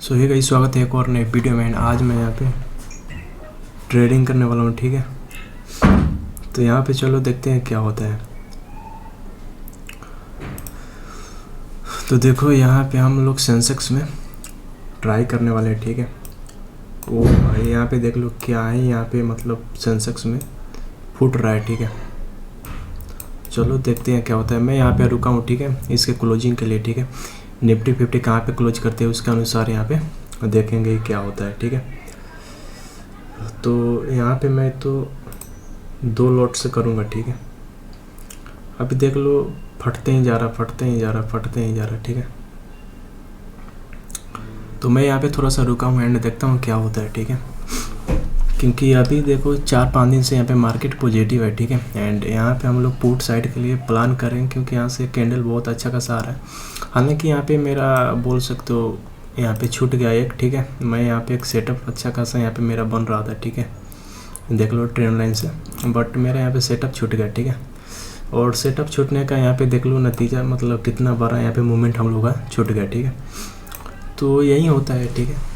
सो hey guys, स्वागत है एक और नए वीडियो में। आज मैं यहाँ पे ट्रेडिंग करने वाला हूँ, ठीक है। तो यहाँ पे चलो देखते हैं क्या होता है। तो देखो यहाँ पे हम लोग सेंसेक्स में ट्राई करने वाले हैं, ठीक है। ओ भाई यहाँ पे देख लो क्या है, यहाँ पे मतलब सेंसेक्स में फुट रहा है, ठीक है। चलो देखते हैं क्या होता है। मैं यहाँ पे रुका हूँ, ठीक है, इसके क्लोजिंग के लिए, ठीक है। निफ्टी 50 कहाँ पे क्लोज करते हैं उसके अनुसार यहाँ पे देखेंगे क्या होता है, ठीक है। तो यहाँ पे मैं तो 2 लॉट से करूँगा, ठीक है। अभी देख लो फटते ही जा रहा, फटते ही जा रहा, फटते ही जा रहा, ठीक है। तो मैं यहाँ पे थोड़ा सा रुका हूँ एंड देखता हूँ क्या होता है, ठीक है। क्योंकि अभी देखो 4-5 दिन से यहाँ पे मार्केट पॉजिटिव है, ठीक है। एंड यहाँ पे हम लोग पुट साइड के लिए प्लान करें क्योंकि यहाँ से कैंडल बहुत अच्छा खासा आ रहा है। हालांकि यहाँ पे मेरा बोल सकते हो यहाँ पे छूट गया एक, ठीक है। मैं यहाँ पे एक सेटअप अच्छा खासा यहाँ पे मेरा बन रहा था, ठीक है। देख लो ट्रेंड लाइन से, बट मेरा यहाँ पे सेटअप छूट गया, ठीक है। और सेटअप छूटने का यहाँ पे देख लो नतीजा, मतलब कितना बड़ा यहाँ पे मूवमेंट हम लोग का छूट गया, ठीक है। तो यही होता है, ठीक है,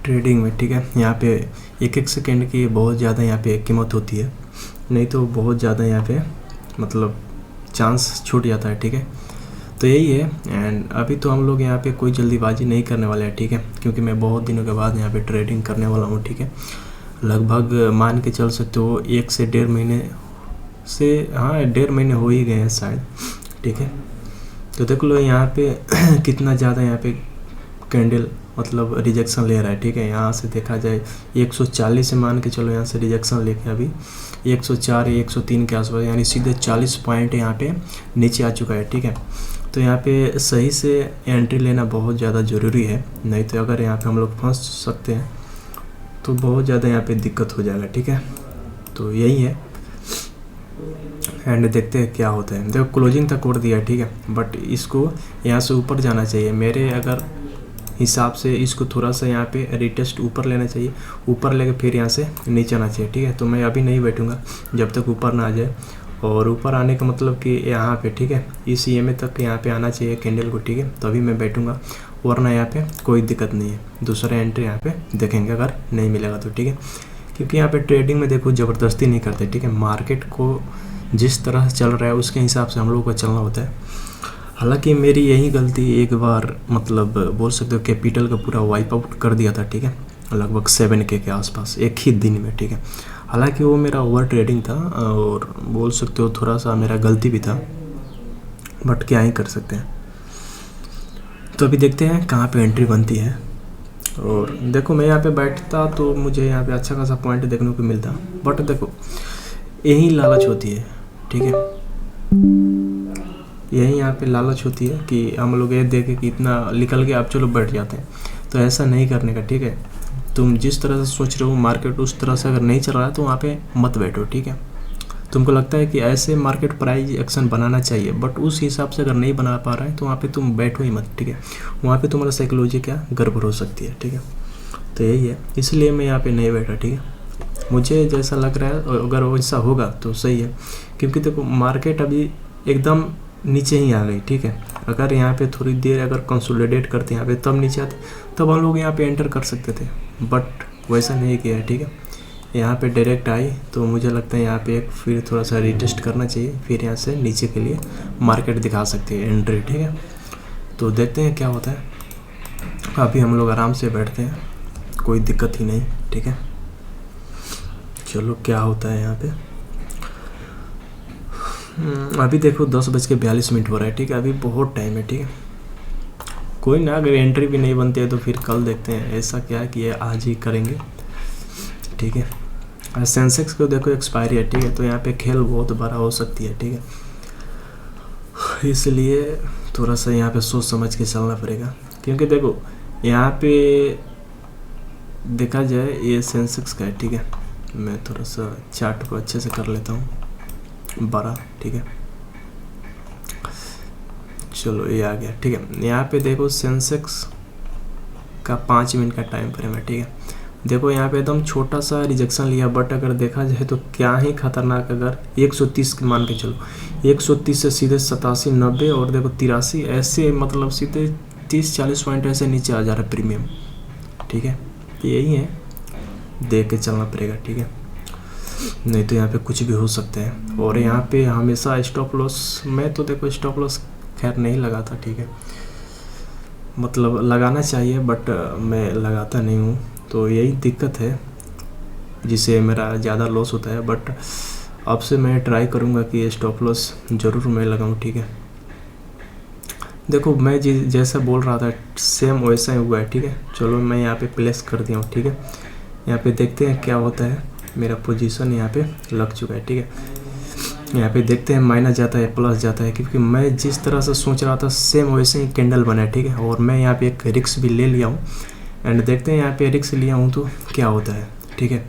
ट्रेडिंग में, ठीक है। यहाँ पे एक सेकेंड की बहुत ज़्यादा यहाँ पे कीमत होती है, नहीं तो बहुत ज़्यादा यहाँ पे मतलब चांस छूट जाता है, ठीक है। तो यही है। एंड अभी तो हम लोग यहाँ पे कोई जल्दीबाजी नहीं करने वाले हैं, ठीक है, क्योंकि मैं बहुत दिनों के बाद यहाँ पे ट्रेडिंग करने वाला हूँ, ठीक है। लगभग मान के चल सकते हो 1 से 1.5 महीने से, हाँ 1.5 महीने हो ही गए हैं शायद, ठीक है। तो देख लो यहाँ पे कितना ज़्यादा यहाँ पे कैंडल मतलब रिजेक्शन ले रहा है, ठीक है। यहाँ से देखा जाए 140 से मान के चलो यहाँ से रिजेक्शन लेके अभी 104 या 103 के आसपास, यानी सीधे 40 पॉइंट यहाँ पे नीचे आ चुका है, ठीक है। तो यहाँ पे सही से एंट्री लेना बहुत ज़्यादा ज़रूरी है, नहीं तो अगर यहाँ पे हम लोग फंस सकते हैं तो बहुत ज़्यादा यहाँ पे दिक्कत हो जाएगा, ठीक है। तो यही है एंड देखते हैं क्या होता है। देखो क्लोजिंग तक कर दिया, ठीक है, बट इसको यहाँ से ऊपर जाना चाहिए मेरे अगर हिसाब से। इसको थोड़ा सा यहाँ पे रिटेस्ट ऊपर लेना चाहिए, ऊपर लेके फिर यहाँ से नीचे आना चाहिए, ठीक है। तो मैं अभी नहीं बैठूंगा जब तक ऊपर ना आ जाए। और ऊपर आने का मतलब कि यहाँ पे, ठीक है, इस EMA तक यहाँ पे आना चाहिए कैंडल को, ठीक है, तभी मैं बैठूंगा, वरना यहाँ पे कोई दिक्कत नहीं है। दूसरा एंट्री यहाँ पे देखेंगे अगर नहीं मिलेगा तो, ठीक है। क्योंकि यहाँ पे ट्रेडिंग में देखो ज़बरदस्ती नहीं करते, ठीक है। मार्केट को जिस तरह से चल रहा है उसके हिसाब से हम लोग को चलना होता है। हालांकि मेरी यही गलती एक बार मतलब बोल सकते हो कैपिटल का पूरा वाइप आउट कर दिया था, ठीक है, लगभग 7K के आसपास एक ही दिन में, ठीक है। हालांकि वो मेरा ओवर ट्रेडिंग था और बोल सकते हो थोड़ा सा मेरा गलती भी था, बट क्या ही कर सकते हैं। तो अभी देखते हैं कहाँ पे एंट्री बनती है। और देखो मैं यहाँ पे बैठता तो मुझे यहाँ पे अच्छा खासा पॉइंट देखने को मिलता, बट देखो यही लालच होती है, ठीक है। यही यहाँ पे लालच होती है कि हम लोग ये देखें कि इतना निकल के आप चलो बैठ जाते हैं। तो ऐसा नहीं करने का, ठीक है। तुम जिस तरह से सोच रहे हो मार्केट उस तरह से अगर नहीं चल रहा है तो वहाँ पे मत बैठो, ठीक है। तुमको लगता है कि ऐसे मार्केट प्राइस एक्शन बनाना चाहिए, बट उस हिसाब से अगर नहीं बना पा रहा है तो वहाँ पे तुम बैठो ही मत, ठीक है। वहाँ पे तुम्हारा साइकोलॉजी क्या गड़बड़ हो सकती है, ठीक है। तो यही है, इसलिए मैं यहाँ पे नहीं बैठा, ठीक है। मुझे जैसा लग रहा है अगर वैसा होगा तो सही है, क्योंकि देखो मार्केट अभी एकदम नीचे ही आ गई, ठीक है। अगर यहाँ पे थोड़ी देर अगर कंसोलिडेट करते यहाँ पे तब नीचे आते, तब हम लोग यहाँ पे एंटर कर सकते थे, बट वैसा नहीं किया है, ठीक है। यहाँ पे डायरेक्ट आई तो मुझे लगता है यहाँ पे एक फिर थोड़ा सा रिटेस्ट करना चाहिए, फिर यहाँ से नीचे के लिए मार्केट दिखा सकती है एंट्री, ठीक है। तो देखते हैं क्या होता है। अभी हम लोग आराम से बैठते हैं, कोई दिक्कत ही नहीं, ठीक है। चलो क्या होता है यहाँ पे। अभी देखो 10:42 हो रहा है, ठीक है। अभी बहुत टाइम है, ठीक है। कोई ना, अगर एंट्री भी नहीं बनती है तो फिर कल देखते हैं। ऐसा क्या है कि ये आज ही करेंगे, ठीक है। सेंसेक्स को देखो एक्सपायरी है, ठीक है, तो यहाँ पे खेल बहुत बड़ा हो सकती है, ठीक है। इसलिए थोड़ा सा यहाँ पे सोच समझ के चलना पड़ेगा, क्योंकि देखो यहाँ पे देखा जाए ये सेंसेक्स का है, ठीक है। मैं थोड़ा सा चार्ट को अच्छे से कर लेता हूँ 12, ठीक है। चलो ये आ गया, ठीक है। यहाँ पे देखो सेंसेक्स का 5 मिनट का टाइम फ्रेम है, ठीक है। देखो यहाँ पे एकदम छोटा सा रिजेक्शन लिया, बट अगर देखा जाए तो क्या ही खतरनाक। अगर 130 मान के चलो, 130 से सीधे 87, 90 और देखो 83, ऐसे मतलब सीधे 30-40 पॉइंट ऐसे नीचे आ जा रहा है प्रीमियम, ठीक है। तो यही है, देख के चलना पड़ेगा, ठीक है, नहीं तो यहाँ पे कुछ भी हो सकता है। और यहाँ पे हमेशा स्टॉप लॉस, मैं तो देखो स्टॉप लॉस खैर नहीं लगाता, ठीक है, मतलब लगाना चाहिए बट मैं लगाता नहीं हूँ, तो यही दिक्कत है जिससे मेरा ज़्यादा लॉस होता है। बट अब से मैं ट्राई करूँगा कि स्टॉप लॉस ज़रूर मैं लगाऊँ, ठीक है। देखो मैं जैसा बोल रहा था सेम वैसा ही हुआ है, ठीक है। चलो मैं यहाँ पे प्लेस कर दिया हूँ, ठीक है। यहाँ पे देखते हैं क्या होता है। मेरा पोजीशन यहाँ पे लग चुका है, ठीक है। यहाँ पे देखते हैं माइनस जाता है प्लस जाता है, क्योंकि मैं जिस तरह से सोच रहा था सेम वैसे ही कैंडल बना है, ठीक है। और मैं यहाँ पे एक रिक्स भी ले लिया हूँ एंड देखते हैं यहाँ पे रिक्स लिया हूँ तो क्या होता है, ठीक है।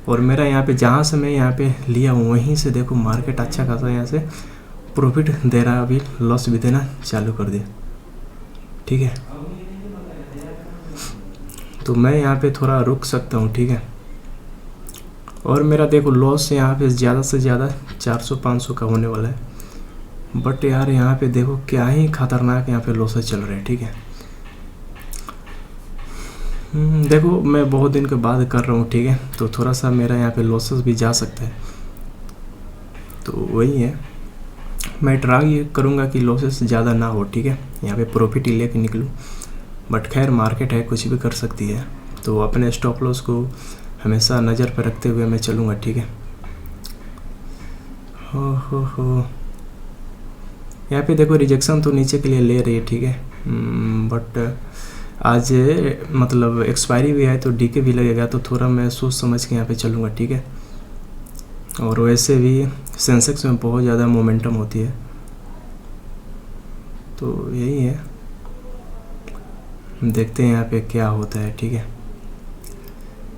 और मेरा यहाँ पे जहाँ से मैं यहाँ पे लिया हूँ वहीं से देखो मार्केट अच्छा खासा यहाँ से प्रॉफिट दे रहा है, अभी लॉस भी देना चालू कर दिया, ठीक है। तो मैं यहाँ पे थोड़ा रुक सकता हूँ, ठीक है। और मेरा देखो लॉस यहाँ पे ज़्यादा से ज़्यादा 400-500 का होने वाला है। बट यार यहाँ पे देखो क्या ही खतरनाक यहाँ पे लॉसेस चल रहे हैं, ठीक है। देखो मैं बहुत दिन के बाद कर रहा हूँ, ठीक है, तो थोड़ा सा मेरा यहाँ पे लॉसेस भी जा सकता है। तो वही है, मैं ट्राई करूँगा कि लॉसेस ज़्यादा ना हो, ठीक है, यहाँ पे प्रॉफिट ही लेके निकलूँ। बट खैर मार्केट है, कुछ भी कर सकती है, तो अपने स्टॉप लॉस को हमेशा नज़र पर रखते हुए मैं चलूँगा, ठीक है। हो यहाँ पे देखो रिजेक्शन तो नीचे के लिए ले रही है, ठीक है। बट आज मतलब एक्सपायरी भी है तो डीके भी लगेगा, तो थोड़ा मैं सोच समझ के यहाँ पे चलूँगा, ठीक है। और वैसे भी सेंसेक्स में बहुत ज़्यादा मोमेंटम होती है, तो यही है, देखते हैं यहाँ पे क्या होता है, ठीक है।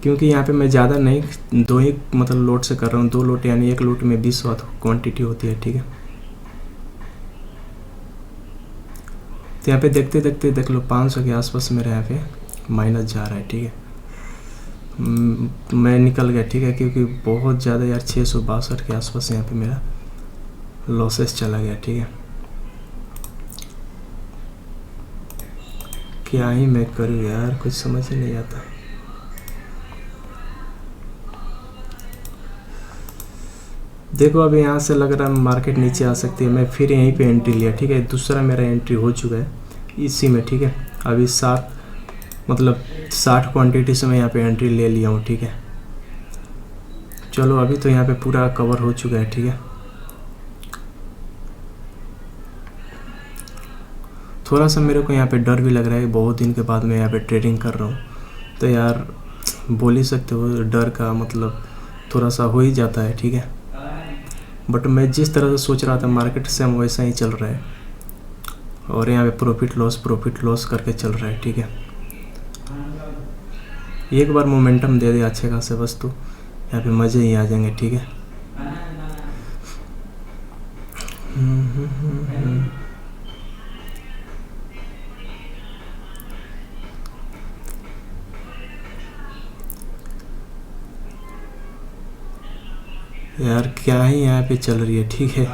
क्योंकि यहाँ पे मैं ज़्यादा नहीं, दो ही मतलब लोट से कर रहा हूँ, 2 लोट यानी 1 लोट में 20 वाट क्वांटिटी होती है, ठीक है। तो यहाँ पे देखते देखते देख लो 500 के आसपास मेरे यहाँ पे माइनस जा रहा है, ठीक है। मैं निकल गया, ठीक है, क्योंकि बहुत ज़्यादा यार 662 के आसपास यहाँ पे मेरा लॉसेस चला गया, ठीक है। क्या ही मैं करूँ यार, कुछ समझ ही नहीं आता। देखो अब यहाँ से लग रहा है मार्केट नीचे आ सकती है, मैं फिर यहीं पे एंट्री लिया, ठीक है। दूसरा मेरा एंट्री हो चुका है इसी में, ठीक है। अभी 60 क्वांटिटी से मैं यहाँ पे एंट्री ले लिया हूँ, ठीक है। चलो अभी तो यहाँ पे पूरा कवर हो चुका है, ठीक है। थोड़ा सा मेरे को यहाँ पे डर भी लग रहा है, बहुत दिन के बाद मैं यहाँ पे ट्रेडिंग कर रहा हूँ, तो यार बोल ही सकते हो डर का मतलब थोड़ा सा हो ही जाता है, ठीक है। बट मैं जिस तरह से सोच रहा था मार्केट से हम वैसा ही चल रहा है, और यहाँ पे प्रॉफिट लॉस करके चल रहा है, ठीक है। एक बार मोमेंटम दे दे अच्छे खासे बस, तो यहाँ पे मज़े ही आ जाएंगे, ठीक है। यार क्या ही यहाँ पे चल रही है, ठीक है।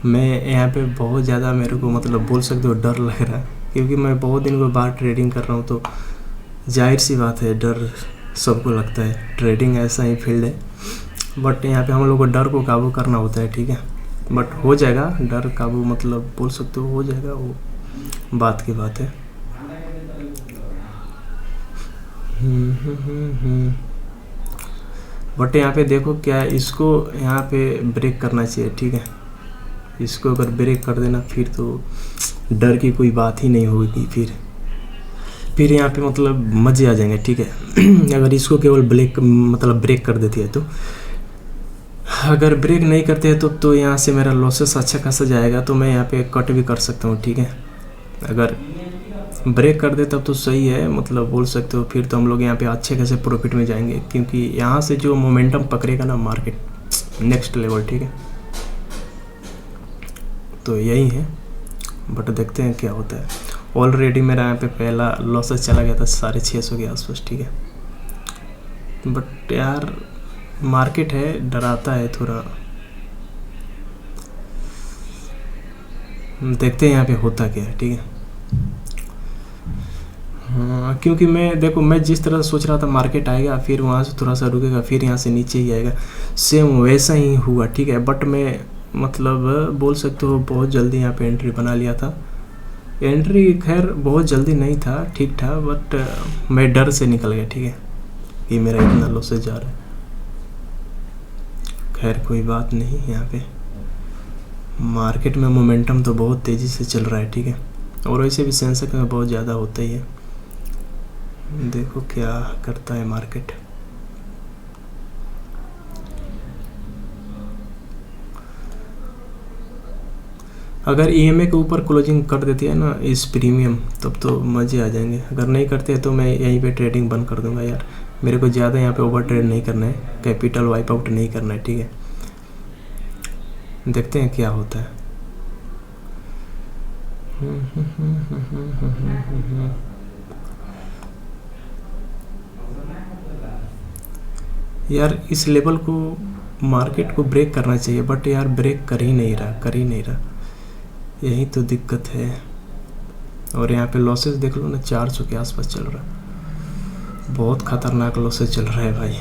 मैं यहाँ पे बहुत ज़्यादा मेरे को मतलब बोल सकते हो डर लग रहा है, क्योंकि मैं बहुत दिन के बाद ट्रेडिंग कर रहा हूँ, तो जाहिर सी बात है डर सबको लगता है, ट्रेडिंग ऐसा ही फील्ड है। बट यहाँ पे हम लोग को डर को काबू करना होता है, ठीक है। बट हो जाएगा डर काबू, मतलब बोल सकते हो जाएगा, वो बात की बात है। बट यहाँ पे देखो क्या है, इसको यहाँ पे ब्रेक करना चाहिए, ठीक है। इसको अगर ब्रेक कर देना फिर तो डर की कोई बात ही नहीं होगी, फिर यहाँ पे मतलब मज़े आ जाएंगे, ठीक है। अगर इसको केवल ब्रेक कर देती है तो, अगर ब्रेक नहीं करते हैं तो यहाँ से मेरा लॉसेस अच्छा खासा जाएगा, तो मैं यहाँ पे कट भी कर सकता हूँ, ठीक है। अगर ब्रेक कर दे तब तो सही है, मतलब बोल सकते हो फिर तो हम लोग यहाँ पे अच्छे खासे प्रॉफिट में जाएंगे, क्योंकि यहाँ से जो मोमेंटम पकड़ेगा ना मार्केट नेक्स्ट लेवल, ठीक है। तो यही है, बट देखते हैं क्या होता है। ऑलरेडी मेरा यहाँ पे पहला लॉसेस चला गया था 650 के आसपास, ठीक है। बट यार मार्केट है, डराता है थोड़ा, देखते हैं यहाँ पे होता क्या है, ठीक है। हाँ, क्योंकि मैं देखो मैं जिस तरह से सोच रहा था मार्केट आएगा फिर वहाँ से थोड़ा सा रुकेगा फिर यहाँ से नीचे ही आएगा, सेम वैसा ही हुआ, ठीक है। बट मैं मतलब बोल सकते हो बहुत जल्दी यहाँ पे एंट्री बना लिया था। एंट्री खैर बहुत जल्दी नहीं था, ठीक था, बट मैं डर से निकल गया, ठीक है, कि मेरा इतना लॉसेज जा रहा है। खैर कोई बात नहीं, यहाँ पे मार्केट में मोमेंटम तो बहुत तेज़ी से चल रहा है, ठीक है, और वैसे भी सेंसेक्स में बहुत ज़्यादा होता ही है। देखो क्या करता है मार्केट। अगर ईएमए के ऊपर क्लोजिंग कर देती है ना इस प्रीमियम, तब तो मज़े आ जाएंगे। अगर नहीं करते तो मैं यहीं पे ट्रेडिंग बंद कर दूंगा यार। मेरे को ज़्यादा यहाँ पे ओवर ट्रेड नहीं करना है, कैपिटल वाइप आउट नहीं करना है, ठीक है। देखते हैं क्या होता है। यार इस लेवल को मार्केट को ब्रेक करना चाहिए, बट यार ब्रेक कर ही नहीं रहा, यही तो दिक्कत है। और यहाँ पे लॉसेस देख लो ना, 400 के आसपास चल रहा है, बहुत खतरनाक लॉसेस चल रहा है भाई।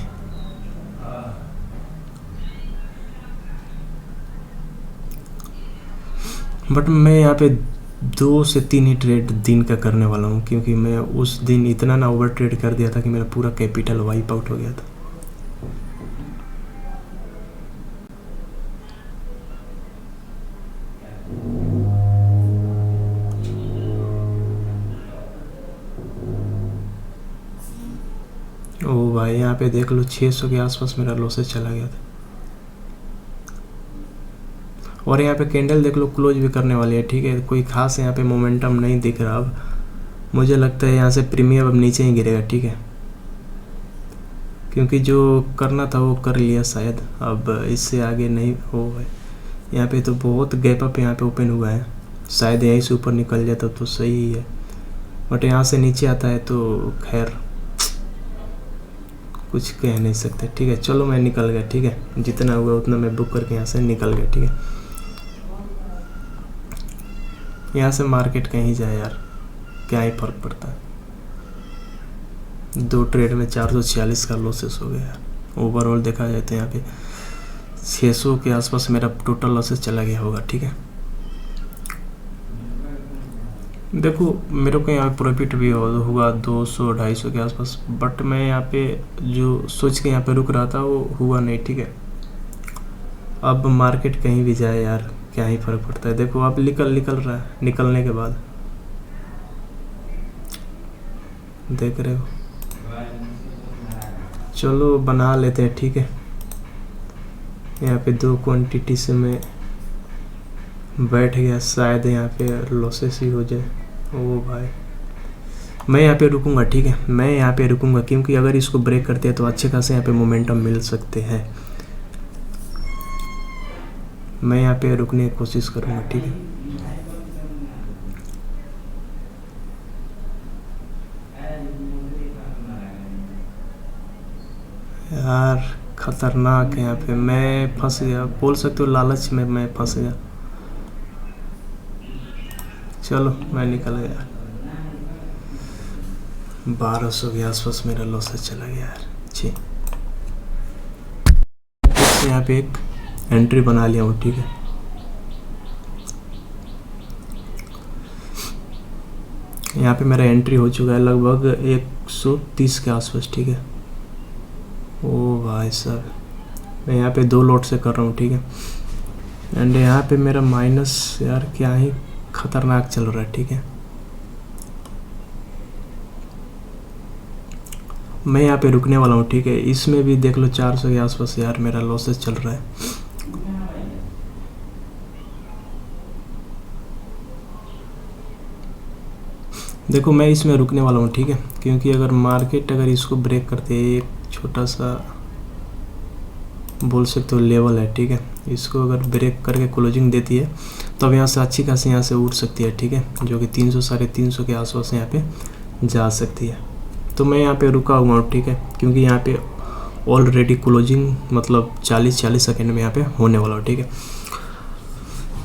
बट मैं यहाँ पे 2 से 3 ही ट्रेड दिन का करने वाला हूँ, क्योंकि मैं उस दिन इतना ना ओवर ट्रेड कर दिया था कि मेरा पूरा कैपिटल वाइप आउट हो गया था। ओ भाई यहाँ पे देख लो 600 के आसपास मेरा लॉसेस चला गया था। और यहाँ पे कैंडल देख लो क्लोज भी करने वाली है, ठीक है, कोई खास यहाँ पे मोमेंटम नहीं दिख रहा। अब मुझे लगता है यहाँ से प्रीमियम अब नीचे ही गिरेगा, ठीक है, क्योंकि जो करना था वो कर लिया शायद, अब इससे आगे नहीं होगा। यहाँ पे तो बहुत गैप अप यहाँ पे ओपन हुआ है, शायद यहीं से ऊपर निकल जाता तो सही ही है, बट यहाँ से नीचे आता है तो खैर कुछ कह नहीं सकते, ठीक है। चलो मैं निकल गया, ठीक है, जितना हुआ उतना मैं बुक करके यहाँ से निकल गया, ठीक है। यहाँ से मार्केट कहीं जाए यार, क्या ही फर्क पड़ता है। 2 ट्रेड में 446 का लॉसेस हो गया यार। ओवरऑल देखा जाए तो यहाँ पे 600 के आसपास मेरा टोटल लॉसेस चला गया होगा, ठीक है। देखो मेरे को यहाँ प्रॉफिट भी हुआ 200-250 के आसपास, बट मैं यहाँ पे जो सोच के यहाँ पे रुक रहा था वो हुआ नहीं, ठीक है। अब मार्केट कहीं भी जाए यार, क्या ही फर्क पड़ता है। देखो अब निकल रहा है, निकलने के बाद देख रहे हो। चलो बना लेते हैं, ठीक है। यहाँ पे 2 क्वांटिटी से मैं बैठ गया, शायद यहाँ पे लॉसेस ही हो जाए। ओ भाई मैं यहाँ पे रुकूंगा, ठीक है, मैं यहाँ पे रुकूंगा, क्योंकि अगर इसको ब्रेक करते हैं तो अच्छे खासे यहाँ पे मोमेंटम मिल सकते हैं। मैं यहाँ पे रुकने की कोशिश करूँगा, ठीक है। यार खतरनाक है यहाँ पे, मैं फंस गया, बोल सकते हो लालच में मैं फंस गया। चलो मैं निकल गया। 1200 के आसपास मेरा लॉसेस चला गया यार जी। यहाँ पे एक एंट्री बना लिया हूँ, ठीक है। यहाँ पे मेरा एंट्री हो चुका है लगभग 130 के आसपास, ठीक है। ओ भाई साहब मैं यहाँ पे 2 लॉट से कर रहा हूँ, ठीक है। एंड यहाँ पे मेरा माइनस यार क्या ही खतरनाक चल रहा है, ठीक है। मैं यहाँ पे रुकने वाला हूँ, ठीक है। इसमें भी देख लो 400 के आसपास यार मेरा लॉसेस चल रहा है। देखो मैं इसमें रुकने वाला हूँ, ठीक है, क्योंकि अगर मार्केट अगर इसको ब्रेक करते है, एक छोटा सा बोल सकते हो लेवल है, ठीक है, इसको अगर ब्रेक करके क्लोजिंग देती है तो अब यहाँ से अच्छी खासी यहाँ से उठ सकती है, ठीक है, जो कि 300-350 के आसपास यहाँ पे जा सकती है। तो मैं यहाँ पे रुका हुआ हूँ, ठीक है, क्योंकि यहाँ पे ऑलरेडी क्लोजिंग मतलब 40-40 सेकेंड में यहाँ पे होने वाला हूँ, ठीक है।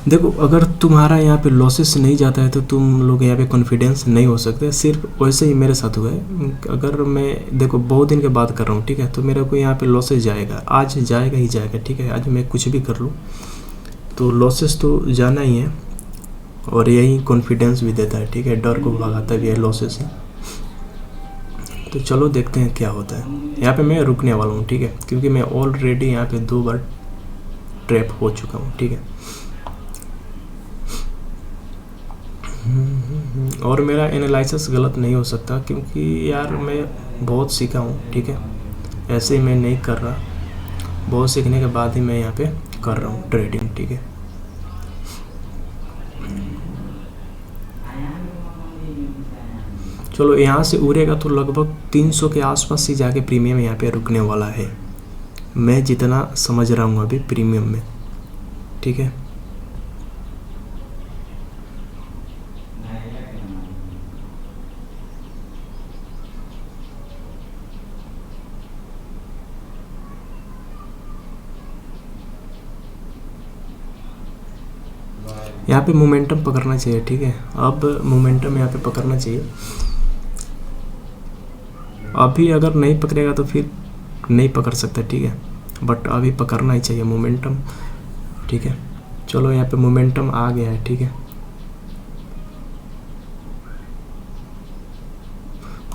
देखो अगर तुम्हारा यहाँ पे लॉसेस नहीं जाता है तो तुम लोग यहाँ पे कॉन्फिडेंस नहीं हो सकते। सिर्फ वैसे ही मेरे साथ हुआ है। अगर मैं देखो बहुत दिन के बाद कर रहा हूँ, ठीक है, तो मेरे को यहाँ पे लॉसेस जाएगा, आज जाएगा ही जाएगा, ठीक है। आज मैं कुछ भी कर लूँ तो लॉसेस तो जाना ही है, और यही कॉन्फिडेंस भी देता है, ठीक है, डर को भगाता भी है लॉसेस से। तो चलो देखते हैं क्या होता है। यहाँ पे मैं रुकने वाला हूँ, ठीक है, क्योंकि मैं ऑलरेडी यहाँ पे 2 बार ट्रैप हो चुका हूँ, ठीक है। और मेरा एनालिसिस गलत नहीं हो सकता, क्योंकि यार मैं बहुत सीखा हूँ, ठीक है। ऐसे ही मैं नहीं कर रहा, बहुत सीखने के बाद ही मैं यहाँ पे कर रहा हूँ ट्रेडिंग, ठीक है। चलो यहाँ से उड़ेगा तो लगभग 300 के आसपास ही जाके प्रीमियम यहाँ पे रुकने वाला है, मैं जितना समझ रहा हूँ अभी प्रीमियम में, ठीक है। यहाँ पे मोमेंटम पकड़ना चाहिए, ठीक है। अब मोमेंटम यहाँ पे पकड़ना चाहिए। अभी अगर नहीं पकड़ेगा तो फिर नहीं पकड़ सकता, ठीक है, बट अभी पकड़ना ही चाहिए मोमेंटम, ठीक है। चलो यहाँ पे मोमेंटम आ गया है, ठीक है।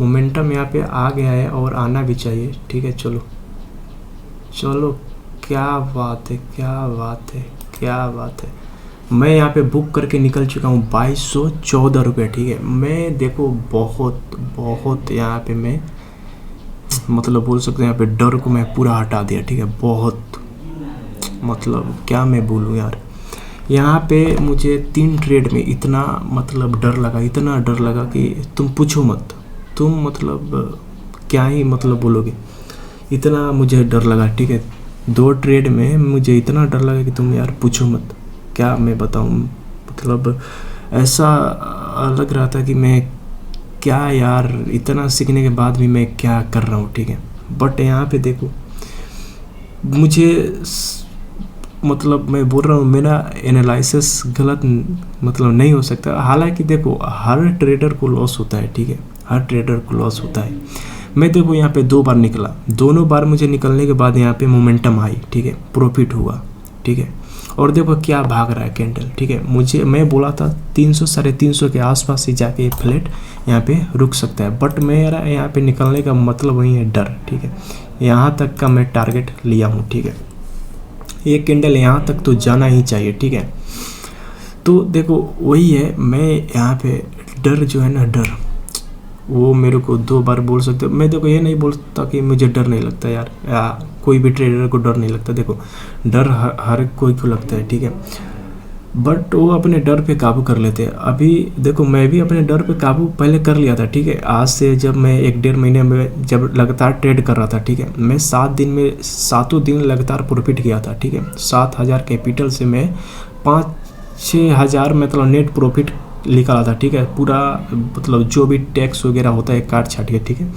मोमेंटम यहाँ पे आ गया है और आना भी चाहिए, ठीक है। चलो चलो, क्या बात है, क्या बात है, क्या बात है। मैं यहाँ पे बुक करके निकल चुका हूँ 2214 रुपये, ठीक है। मैं देखो बहुत यहाँ पे मैं मतलब बोल सकते हैं यहाँ पे डर को मैं पूरा हटा दिया, ठीक है। बहुत मतलब क्या मैं बोलूँ यार, यहाँ पे मुझे 3 ट्रेड में इतना मतलब डर लगा, इतना डर लगा कि तुम पूछो मत, तुम मतलब क्या ही मतलब बोलोगे, इतना मुझे डर लगा, ठीक है। 2 ट्रेड में मुझे इतना डर लगा कि तुम यार पूछो मत, क्या मैं बताऊँ। मतलब ऐसा लग रहा था कि मैं क्या यार, इतना सीखने के बाद भी मैं क्या कर रहा हूँ, ठीक है। बट यहाँ पे देखो मुझे मतलब मैं बोल रहा हूँ मेरा एनालिसिस गलत मतलब नहीं हो सकता। हालांकि देखो हर ट्रेडर को लॉस होता है, ठीक है, हर ट्रेडर को लॉस होता है। मैं देखो यहाँ पे 2 बार निकला, दोनों बार मुझे निकलने के बाद यहाँ पे मोमेंटम आई, ठीक है, प्रॉफिट हुआ, ठीक है। और देखो क्या भाग रहा है कैंडल, ठीक है। मैं बोला था 300 350 के आसपास ही जाके फ्लैट यहाँ पे रुक सकता है, बट मेरा यहाँ पे निकलने का मतलब वही है डर, ठीक है। यहाँ तक का मैं टारगेट लिया हूँ, ठीक है। ये कैंडल यहाँ तक तो जाना ही चाहिए, ठीक है। तो देखो वही है, मैं यहाँ पे डर जो है ना, डर वो मेरे को 2 बार बोल सकते हो। मैं देखो ये नहीं बोलता कि मुझे डर नहीं लगता यार, कोई भी ट्रेडर को डर नहीं लगता। देखो डर हर कोई को लगता है, ठीक है, बट वो अपने डर पे काबू कर लेते हैं। अभी देखो मैं भी अपने डर पे काबू पहले कर लिया था, ठीक है। आज से जब मैं 1-1.5 महीने में जब लगातार ट्रेड कर रहा था, ठीक है, मैं 7 दिन में 7 दिन लगातार प्रॉफिट किया था, ठीक है। 7000 कैपिटल से मैं 5-6 हज़ार मतलब नेट प्रॉफिट निकाला था, ठीक है। पूरा मतलब जो भी टैक्स वगैरह होता है काट छाट के, ठीक है,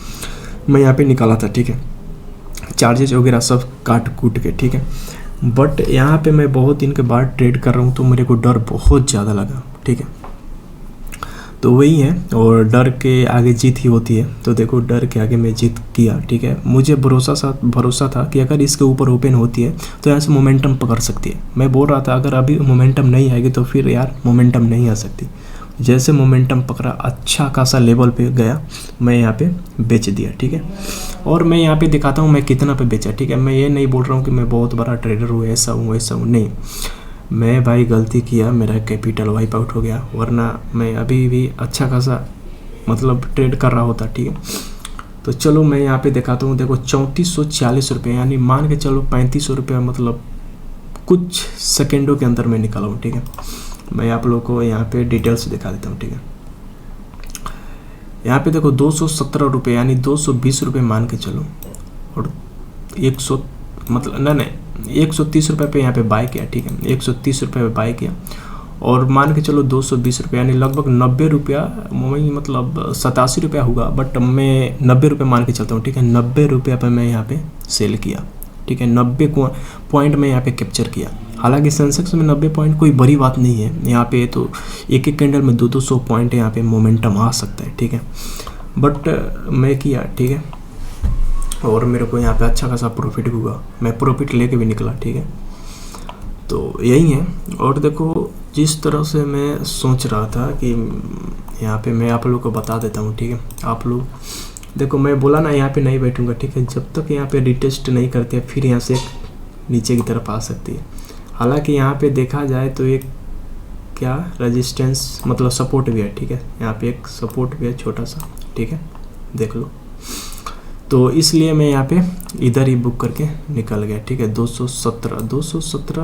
मैं यहाँ पे निकाला था, ठीक है, चार्जेस वगैरह सब काट कूट के, ठीक है। बट यहाँ पे मैं बहुत दिन के बाद ट्रेड कर रहा हूँ तो मेरे को डर बहुत ज़्यादा लगा, ठीक है। तो वही है, और डर के आगे जीत ही होती है। तो देखो डर के आगे मैं जीत किया, ठीक है। मुझे भरोसा था कि अगर इसके ऊपर ओपन होती है तो यहाँ से मोमेंटम पकड़ सकती है। मैं बोल रहा था अगर अभी मोमेंटम नहीं आएगी तो फिर यार मोमेंटम नहीं आ सकती। जैसे मोमेंटम पकड़ा, अच्छा खासा लेवल पे गया, मैं यहाँ पे बेच दिया, ठीक है। और मैं यहाँ पे दिखाता हूँ मैं कितना पे बेचा, ठीक है। मैं ये नहीं बोल रहा हूँ कि मैं बहुत बड़ा ट्रेडर हूँ, ऐसा हूँ वैसा हूँ, नहीं। मैं भाई गलती किया, मेरा कैपिटल वाइप आउट हो गया, वरना मैं अभी भी अच्छा खासा मतलब ट्रेड कर रहा होता, ठीक है। तो चलो मैं यहाँ पे दिखाता हूँ। देखो 3440 रुपये, यानी मान के चलो 3500 रुपये, मतलब कुछ सेकेंडों के अंदर मैं निकाला हूँ, ठीक है। मैं आप लोगों को यहाँ पे डिटेल्स दिखा देता हूँ, ठीक है। यहाँ पे देखो 217 रुपये यानी 220 रुपये मान के चलो, और 100 मतलब नहीं 130 रुपये पे यहाँ पे बाय किया, ठीक है। 130 रुपये पे बाय किया, और मान के चलो 220 रुपये यानी लगभग 90 रुपया, मतलब 87 रुपया हुआ, बट मैं 90 रुपये मान के चलता हूँ, ठीक है। 90 रुपये पर मैं यहाँ पे सेल किया, ठीक है। 90 पॉइंट में यहाँ पे कैप्चर किया। हालांकि सेंसेक्स में 90 पॉइंट कोई बड़ी बात नहीं है, यहाँ पे तो एक एक कैंडल में 200 पॉइंट यहाँ पे मोमेंटम आ सकता है, ठीक है। बट मैं किया, ठीक है, और मेरे को यहाँ पे अच्छा खासा प्रॉफिट भी हुआ, मैं प्रॉफिट लेके भी निकला, ठीक है। तो यही है। और देखो जिस तरह से मैं सोच रहा था कि यहाँ पे मैं आप लोग को बता देता हूँ, ठीक है। आप लोग देखो, मैं बोला ना यहाँ पे नहीं बैठूंगा, ठीक है, जब तक यहाँ पे रिटेस्ट नहीं करते फिर यहाँ से नीचे की तरफ आ सकती है। हालांकि यहाँ पे देखा जाए तो एक क्या रेजिस्टेंस मतलब सपोर्ट भी है, ठीक है, यहाँ पे एक सपोर्ट भी है छोटा सा, ठीक है, देख लो। तो इसलिए मैं यहाँ पे इधर ही बुक करके निकल गया, ठीक है। 217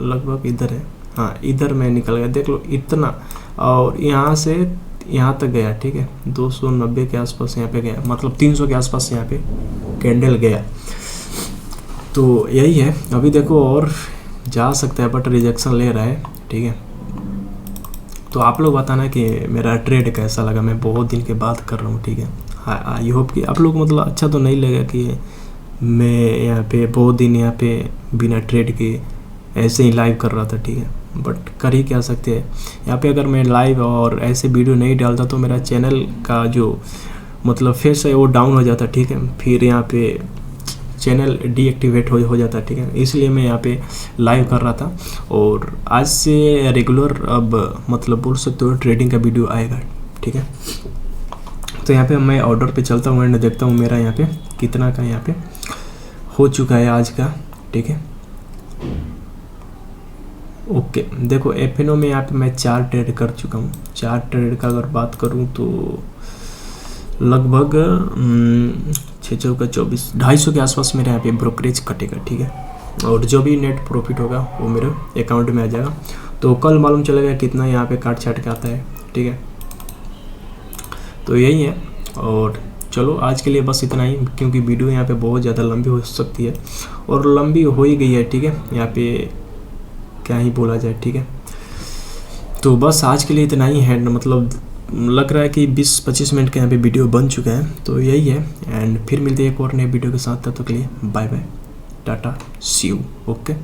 लगभग इधर है, हाँ इधर मैं निकल गया, देख लो इतना। और यहाँ से यहाँ तक गया, ठीक है, 290 के आसपास यहाँ पे गया, मतलब 300 के आसपास यहाँ पे कैंडल गया। तो यही है, अभी देखो और जा सकता है बट रिजेक्शन ले रहा है, ठीक है। तो आप लोग बताना कि मेरा ट्रेड कैसा लगा, मैं बहुत दिन के बाद कर रहा हूँ, ठीक है। आई होप कि आप लोग मतलब अच्छा तो नहीं लगेगा कि मैं यहाँ पे बहुत दिन यहाँ पे बिना ट्रेड के ऐसे ही लाइव कर रहा था, ठीक है। बट कर ही क्या सकते हैं, यहाँ पे अगर मैं लाइव और ऐसे वीडियो नहीं डालता तो मेरा चैनल का जो मतलब फेस है वो डाउन हो जाता, ठीक है, फिर यहाँ पे चैनल डीएक्टिवेट हो जाता, ठीक है। इसलिए मैं यहाँ पे लाइव कर रहा था, और आज से रेगुलर अब मतलब बोल सकते हो ट्रेडिंग का वीडियो आएगा, ठीक है। तो यहाँ पे मैं ऑर्डर पे चलता हूँ एंड देखता हूँ मेरा यहाँ पे कितना का यहाँ पे हो चुका है आज का, ठीक है। ओके, देखो एफएनओ में यहाँ पे मैं 4 ट्रेड कर चुका हूँ। 4 ट्रेड का अगर बात करूँ तो लगभग 6 चौका 24, 250 के आसपास मेरे यहाँ पे ब्रोकरेज कटेगा, ठीक है। और जो भी नेट प्रॉफिट होगा वो मेरे अकाउंट में आ जाएगा। तो कल मालूम चलेगा कितना यहाँ पे काट छाट के आता है, ठीक है। तो यही है, और चलो आज के लिए बस इतना ही, क्योंकि वीडियो यहाँ पे बहुत ज़्यादा लंबी हो सकती है और लंबी हो ही गई है, ठीक है। यहाँ पे क्या ही बोला जाए, ठीक है। तो बस आज के लिए इतना ही है, मतलब लग रहा है कि 20-25 मिनट का यहाँ पे वीडियो बन चुका है। तो यही है, एंड फिर मिलते हैं एक और नए वीडियो के साथ, तब तक के लिए bye bye, tata, see you, okay.